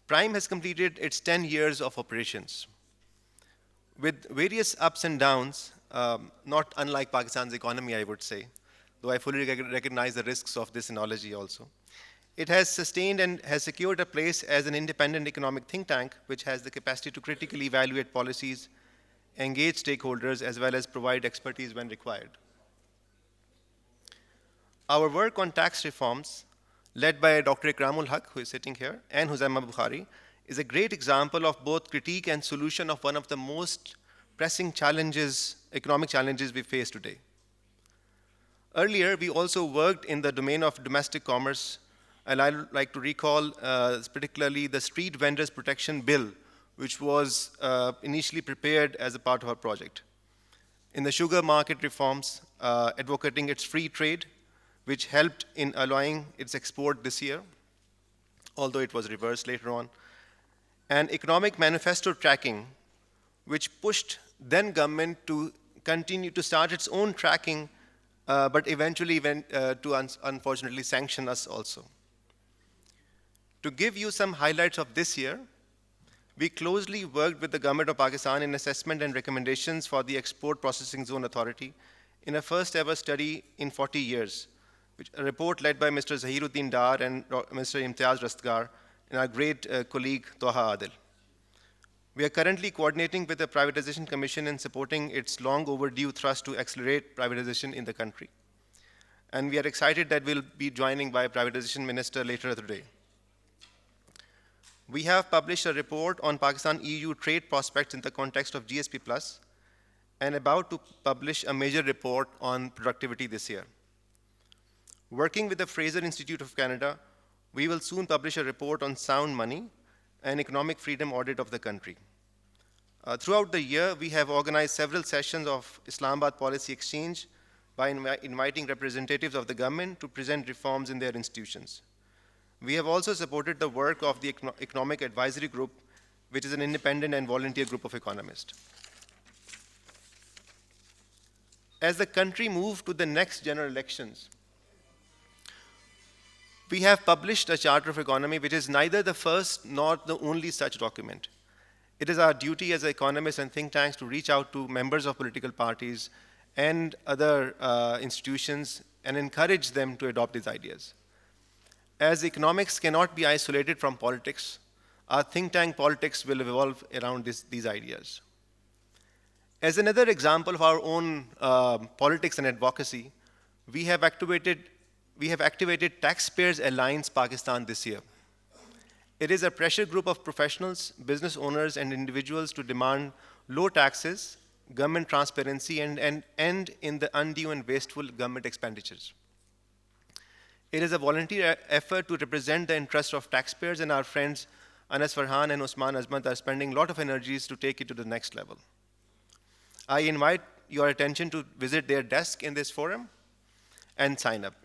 Prime has completed its 10 years of operations. With various ups and downs, not unlike Pakistan's economy, I would say, though I fully recognize the risks of this analogy also. It has sustained and has secured a place as an independent economic think tank, which has the capacity to critically evaluate policies, engage stakeholders, as well as provide expertise when required. Our work on tax reforms, led by Dr. Ikramul Haq, who is sitting here, and Huzaima Bukhari, is a great example of both critique and solution of one of the most pressing challenges, economic challenges we face today. Earlier, we also worked in the domain of domestic commerce, and I'd like to recall particularly the Street Vendors Protection Bill, which was initially prepared as a part of our project. In the sugar market reforms, advocating its free trade, which helped in allowing its export this year, although it was reversed later on, and economic manifesto tracking, which pushed then government to continue to start its own tracking, but eventually went to unfortunately sanction us also. To give you some highlights of this year, we closely worked with the government of Pakistan in assessment and recommendations for the Export Processing Zone Authority in a first ever study in 40 years, a report led by Mr. Zahiruddin Dar and Mr. Imtiaz Rastgar and our great colleague Toha Adil. We are currently coordinating with the Privatization Commission in supporting its long overdue thrust to accelerate privatization in the country. And we are excited that we'll be joining by Privatization Minister later today. We have published a report on Pakistan-EU trade prospects in the context of GSP Plus and about to publish a major report on productivity this year. Working with the Fraser Institute of Canada, we will soon publish a report on sound money and economic freedom audit of the country. Throughout the year, we have organized several sessions of Islamabad Policy Exchange by inviting representatives of the government to present reforms in their institutions. We have also supported the work of the Economic Advisory Group, which is an independent and volunteer group of economists. As the country moves to the next general elections, we have published a Charter of Economy, which is neither the first nor the only such document. It is our duty as economists and think tanks to reach out to members of political parties and other institutions and encourage them to adopt these ideas. As economics cannot be isolated from politics, our think tank politics will evolve around these ideas. As another example of our own politics and advocacy, we have activated Taxpayers Alliance Pakistan this year. It is a pressure group of professionals, business owners, and individuals to demand low taxes, government transparency, and end in the undue and wasteful government expenditures. It is a volunteer effort to represent the interests of taxpayers, and our friends Anas Farhan and Usman Azmat are spending a lot of energies to take it to the next level. I invite your attention to visit their desk in this forum and sign up.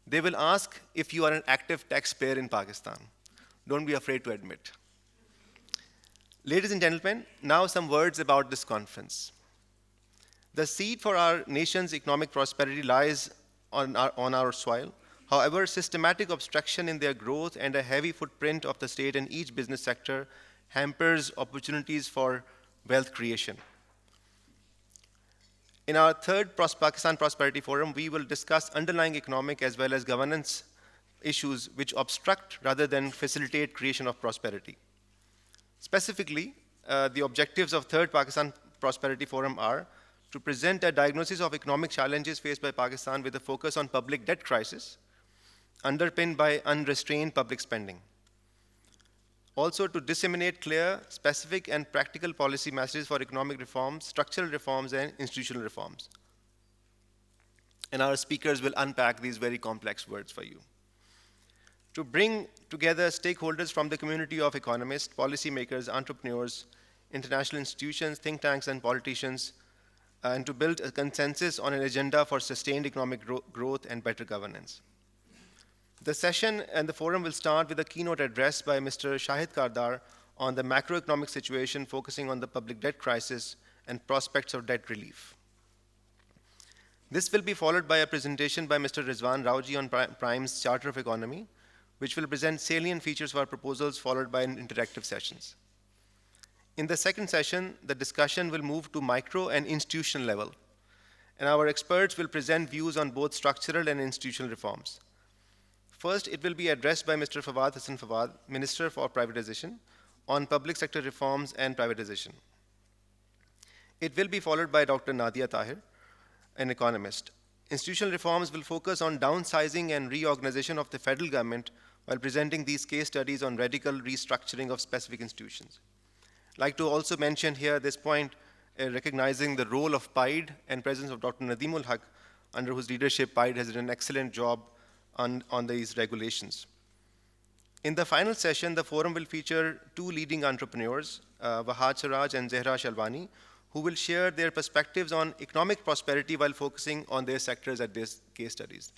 They will ask if you are an active taxpayer in Pakistan. Don't be afraid to admit. Ladies and gentlemen, now some words about this conference. The seed for our nation's economic prosperity lies on our soil. However, systematic obstruction in their growth and a heavy footprint of the state in each business sector hampers opportunities for wealth creation. In our third Pakistan Prosperity Forum, we will discuss underlying economic as well as governance issues which obstruct rather than facilitate creation of prosperity. Specifically, the objectives of third Pakistan Prosperity Forum are to present a diagnosis of economic challenges faced by Pakistan with a focus on public debt crisis, underpinned by unrestrained public spending. Also, to disseminate clear, specific, and practical policy messages for economic reforms, structural reforms, and institutional reforms. And our speakers will unpack these very complex words for you. To bring together stakeholders from the community of economists, policymakers, entrepreneurs, international institutions, think tanks, and politicians, and to build a consensus on an agenda for sustained economic growth and better governance. The session and the forum will start with a keynote address by Mr. Shahid Kardar on the macroeconomic situation, focusing on the public debt crisis and prospects of debt relief. This will be followed by a presentation by Mr. Rizwan Raoji on Prime's Charter of Economy, which will present salient features of our proposals followed by interactive sessions. In the second session, the discussion will move to micro and institutional level, and our experts will present views on both structural and institutional reforms. First, it will be addressed by Mr. Fawad Hassan Fawad, Minister for Privatization, on public sector reforms and privatization. It will be followed by Dr. Nadia Tahir, an economist. Institutional reforms will focus on downsizing and reorganization of the federal government while presenting these case studies on radical restructuring of specific institutions. I'd like to also mention here at this point, recognizing the role of PIDE and presence of Dr. Nadimul Haq, under whose leadership PIDE has done an excellent job on these regulations. In the final session, the forum will feature two leading entrepreneurs, Wahad Siraj and Zehra Shalwani, who will share their perspectives on economic prosperity while focusing on their sectors at these case studies.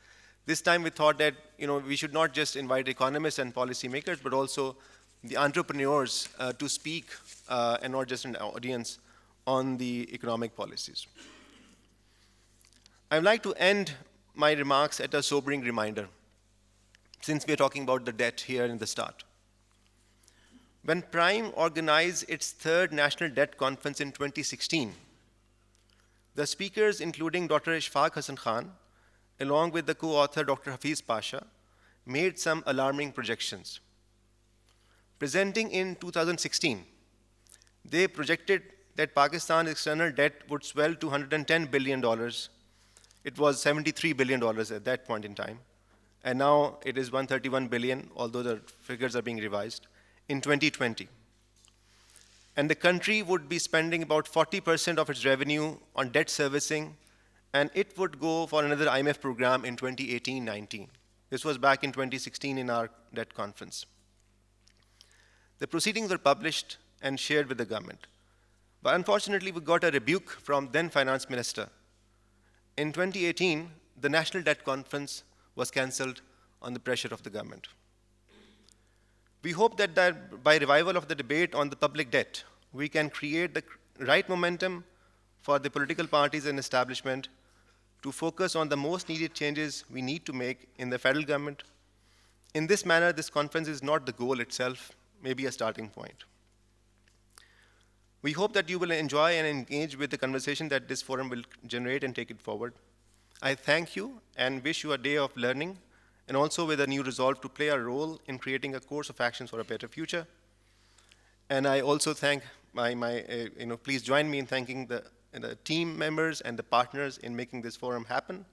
This time we thought that we should not just invite economists and policymakers, but also the entrepreneurs to speak, and not just an audience, on the economic policies. I'd like to end my remarks at a sobering reminder, since we're talking about the debt here in the start. When Prime organized its third National Debt Conference in 2016, the speakers, including Dr. Ishfaq Hassan Khan, along with the co-author Dr. Hafiz Pasha, made some alarming projections. Presenting in 2016, they projected that Pakistan's external debt would swell to $110 billion. It was $73 billion at that point in time. And now it is $131 billion, although the figures are being revised, in 2020. And the country would be spending about 40% of its revenue on debt servicing, and it would go for another IMF program in 2018-19. This was back in 2016 in our debt conference. The proceedings were published and shared with the government. But unfortunately, we got a rebuke from then Finance Minister. In 2018, the National Debt Conference was cancelled on the pressure of the government. We hope that by revival of the debate on the public debt, we can create the right momentum for the political parties and establishment to focus on the most needed changes we need to make in the federal government. In this manner, this conference is not the goal itself, maybe a starting point. We hope that you will enjoy and engage with the conversation that this forum will generate and take it forward. I thank you and wish you a day of learning, and also with a new resolve to play a role in creating a course of actions for a better future. And I also thank please join me in thanking the team members and the partners in making this forum happen.